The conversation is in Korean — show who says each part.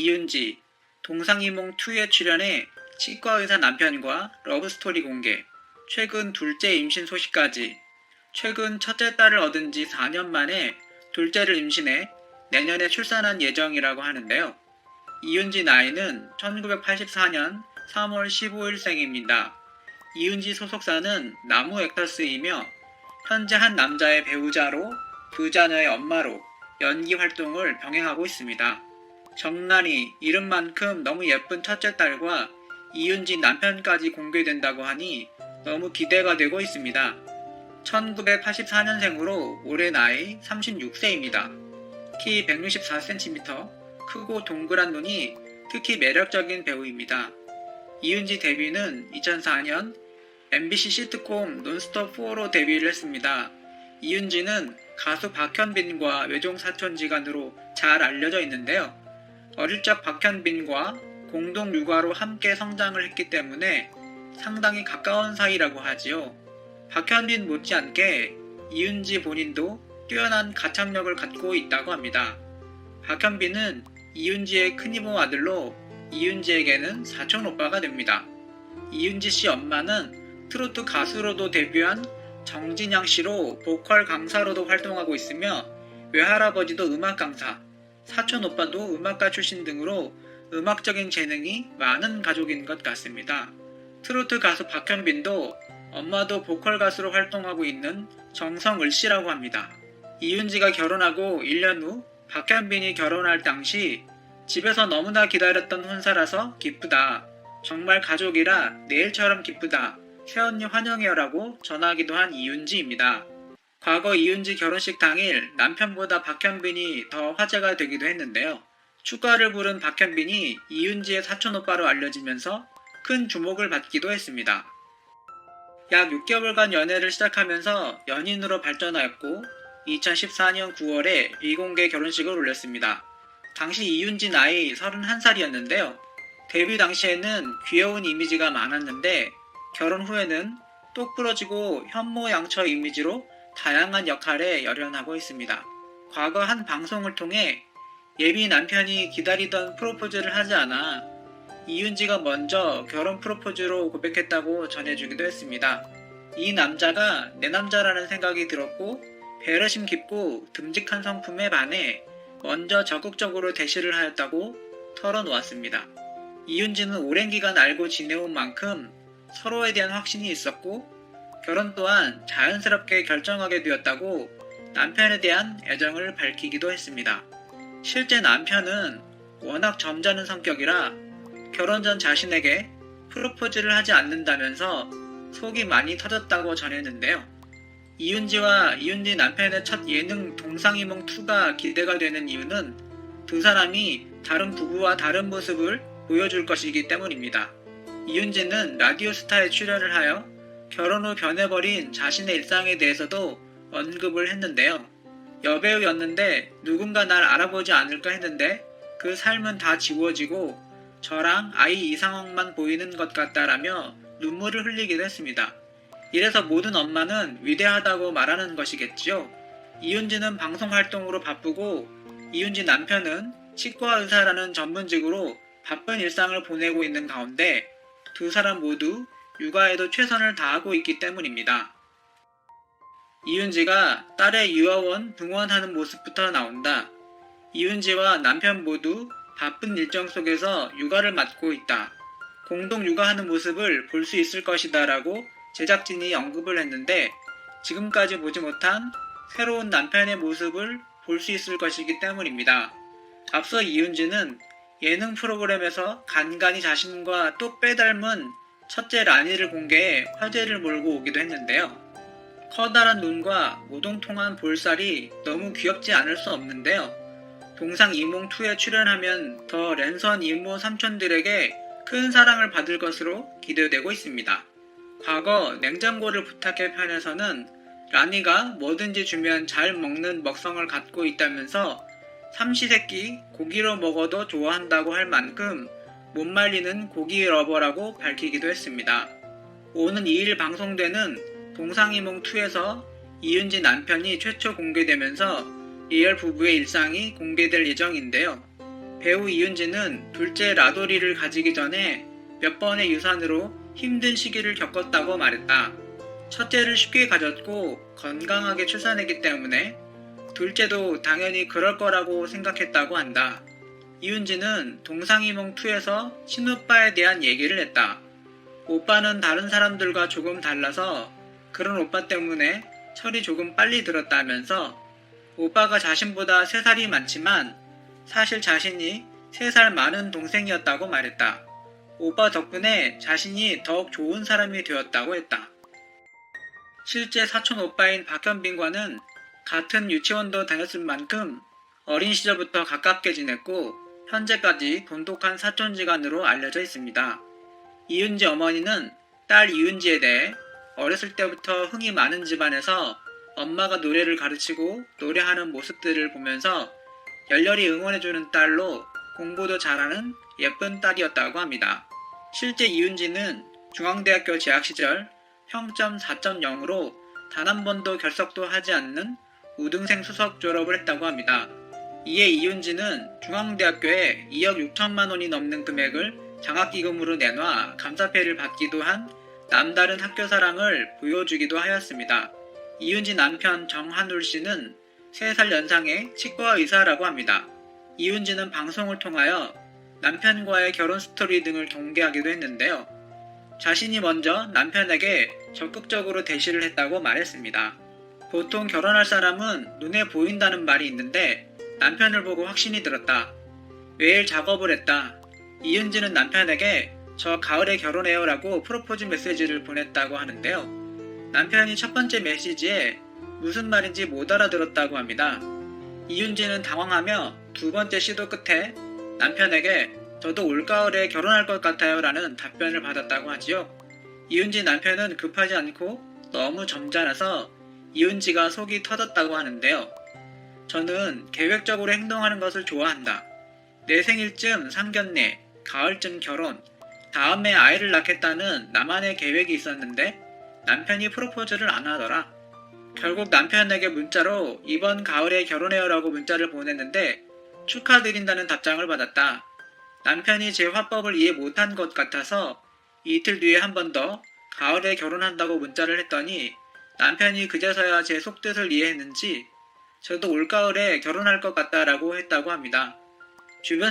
Speaker 1: 이윤지, 동상이몽2에 출연해 치과의사 남편과 러브스토리 공개, 최근 둘째 임신 소식까지. 최근 첫째 딸을 얻은 지 4년 만에 둘째를 임신해 내년에 출산할 예정이라고 하는데요. 이윤지 나이는 1984년 3월 15일생입니다. 이윤지 소속사는 나무액터스이며 현재 한 남자의 배우자로 두 자녀의 엄마로 연기 활동을 병행하고 있습니다. 정란이 이름만큼 너무 예쁜 첫째 딸과 이윤지 남편까지 공개된다고 하니 너무 기대가 되고 있습니다. 1984년생으로 올해 나이 36세입니다. 키 164cm, 크고 동그란 눈이 특히 매력적인 배우입니다. 이윤지 데뷔는 2004년 MBC 시트콤 논스톱4로 데뷔를 했습니다. 이윤지는 가수 박현빈과 외종사촌지간으로 잘 알려져 있는데요. 어릴 적 박현빈과 공동 육아로 함께 성장을 했기 때문에 상당히 가까운 사이라고 하지요. 박현빈 못지않게 이윤지 본인도 뛰어난 가창력을 갖고 있다고 합니다. 박현빈은 이윤지의 큰이모 아들로 이윤지에게는 사촌오빠가 됩니다. 이윤지 씨 엄마는 트로트 가수로도 데뷔한 정진양 씨로 보컬 강사로도 활동하고 있으며 외할아버지도 음악 강사, 사촌오빠도 음악가 출신 등으로 음악적인 재능이 많은 가족인 것 같습니다. 트로트 가수 박현빈도 엄마도 보컬 가수로 활동하고 있는 정성을 씨라고 합니다. 이윤지가 결혼하고 1년 후 박현빈이 결혼할 당시 집에서 너무나 기다렸던 혼사라서 기쁘다. 정말 가족이라 내일처럼 기쁘다. 새언니 환영해요라고 전하기도 한 이윤지입니다. 과거 이윤지 결혼식 당일 남편보다 박현빈이 더 화제가 되기도 했는데요. 축가를 부른 박현빈이 이윤지의 사촌오빠로 알려지면서 큰 주목을 받기도 했습니다. 약 6개월간 연애를 시작하면서 연인으로 발전하였고 2014년 9월에 비공개 결혼식을 올렸습니다. 당시 이윤지 나이 31살이었는데요. 데뷔 당시에는 귀여운 이미지가 많았는데 결혼 후에는 똑 부러지고 현모양처 이미지로 다양한 역할에 열연하고 있습니다. 과거 한 방송을 통해 예비 남편이 기다리던 프로포즈를 하지 않아 이윤지가 먼저 결혼 프로포즈로 고백했다고 전해주기도 했습니다. 이 남자가 내 남자라는 생각이 들었고 배려심 깊고 듬직한 성품에 반해 먼저 적극적으로 대시를 하였다고 털어놓았습니다. 이윤지는 오랜 기간 알고 지내온 만큼 서로에 대한 확신이 있었고 결혼 또한 자연스럽게 결정하게 되었다고 남편에 대한 애정을 밝히기도 했습니다. 실제 남편은 워낙 점잖은 성격이라 결혼 전 자신에게 프로포즈를 하지 않는다면서 속이 많이 터졌다고 전했는데요. 이윤지와 이윤지 남편의 첫 예능 동상이몽2가 기대가 되는 이유는 두 사람이 다른 부부와 다른 모습을 보여줄 것이기 때문입니다. 이윤지는 라디오스타에 출연을 하여 결혼 후 변해버린 자신의 일상에 대해서도 언급을 했는데요. 여배우였는데 누군가 날 알아보지 않을까 했는데 그 삶은 다 지워지고 저랑 아이 이상형만 보이는 것 같다라며 눈물을 흘리기도 했습니다. 이래서 모든 엄마는 위대하다고 말하는 것이겠지요. 이윤지는 방송 활동으로 바쁘고 이윤지 남편은 치과 의사라는 전문직으로 바쁜 일상을 보내고 있는 가운데 두 사람 모두 육아에도 최선을 다하고 있기 때문입니다. 이윤지가 딸의 유아원 등원하는 모습부터 나온다. 이윤지와 남편 모두 바쁜 일정 속에서 육아를 맡고 있다. 공동 육아하는 모습을 볼 수 있을 것이다 라고 제작진이 언급을 했는데 지금까지 보지 못한 새로운 남편의 모습을 볼 수 있을 것이기 때문입니다. 앞서 이윤지는 예능 프로그램에서 간간히 자신과 똑 빼닮은 첫째 라니를 공개해 화제를 몰고 오기도 했는데요. 커다란 눈과 모동통한 볼살이 너무 귀엽지 않을 수 없는데요. 동상이몽2에 출연하면 더 랜선 이모 삼촌들에게 큰 사랑을 받을 것으로 기대되고 있습니다. 과거 냉장고를 부탁해 편에서는 라니가 뭐든지 주면 잘 먹는 먹성을 갖고 있다면서 삼시세끼 고기로 먹어도 좋아한다고 할 만큼 못 말리는 고기 러버라고 밝히기도 했습니다. 오는 2일 방송되는 동상이몽2에서 이윤지 남편이 최초 공개되면서 리얼 부부의 일상이 공개될 예정인데요. 배우 이윤지는 둘째 라도리를 가지기 전에 몇 번의 유산으로 힘든 시기를 겪었다고 말했다. 첫째를 쉽게 가졌고 건강하게 출산했기 때문에 둘째도 당연히 그럴 거라고 생각했다고 한다. 이윤지는 동상이몽2에서 친오빠에 대한 얘기를 했다. 오빠는 다른 사람들과 조금 달라서 그런 오빠 때문에 철이 조금 빨리 들었다면서 오빠가 자신보다 3살이 많지만 사실 자신이 3살 많은 동생이었다고 말했다. 오빠 덕분에 자신이 더욱 좋은 사람이 되었다고 했다. 실제 사촌 오빠인 박현빈과는 같은 유치원도 다녔을 만큼 어린 시절부터 가깝게 지냈고 현재까지 돈독한 사촌지간으로 알려져 있습니다. 이윤지 어머니는 딸 이윤지에 대해 어렸을 때부터 흥이 많은 집안에서 엄마가 노래를 가르치고 노래하는 모습들을 보면서 열렬히 응원해주는 딸로 공부도 잘하는 예쁜 딸이었다고 합니다. 실제 이윤지는 중앙대학교 재학 시절 평점 4.0으로 단 한 번도 결석도 하지 않는 우등생 수석 졸업을 했다고 합니다. 이에 이윤지는 중앙대학교에 2억 6천만 원이 넘는 금액을 장학기금으로 내놔 감사패를 받기도 한 남다른 학교사랑을 보여주기도 하였습니다. 이윤지 남편 정한울 씨는 3살 연상의 치과 의사라고 합니다. 이윤지는 방송을 통하여 남편과의 결혼 스토리 등을 공개하기도 했는데요. 자신이 먼저 남편에게 적극적으로 대시를 했다고 말했습니다. 보통 결혼할 사람은 눈에 보인다는 말이 있는데 남편을 보고 확신이 들었다. 매일 작업을 했다. 이윤지는 남편에게 저 가을에 결혼해요 라고 프로포즈 메시지를 보냈다고 하는데요. 남편이 첫 번째 메시지에 무슨 말인지 못 알아들었다고 합니다. 이윤지는 당황하며 두 번째 시도 끝에 남편에게 저도 올가을에 결혼할 것 같아요 라는 답변을 받았다고 하지요. 이윤지 남편은 급하지 않고 너무 점잖아서 이윤지가 속이 터졌다고 하는데요. 저는 계획적으로 행동하는 것을 좋아한다. 내 생일쯤 상견례, 가을쯤 결혼, 다음에 아이를 낳겠다는 나만의 계획이 있었는데 남편이 프로포즈를 안 하더라. 결국 남편에게 문자로 이번 가을에 결혼해요 라고 문자를 보냈는데 축하드린다는 답장을 받았다. 남편이 제 화법을 이해 못한 것 같아서 이틀 뒤에 한 번 더 가을에 결혼한다고 문자를 했더니 남편이 그제서야 제 속뜻을 이해했는지 저도 올가을에 결혼할 것 같다라고 했다고 합니다. 주변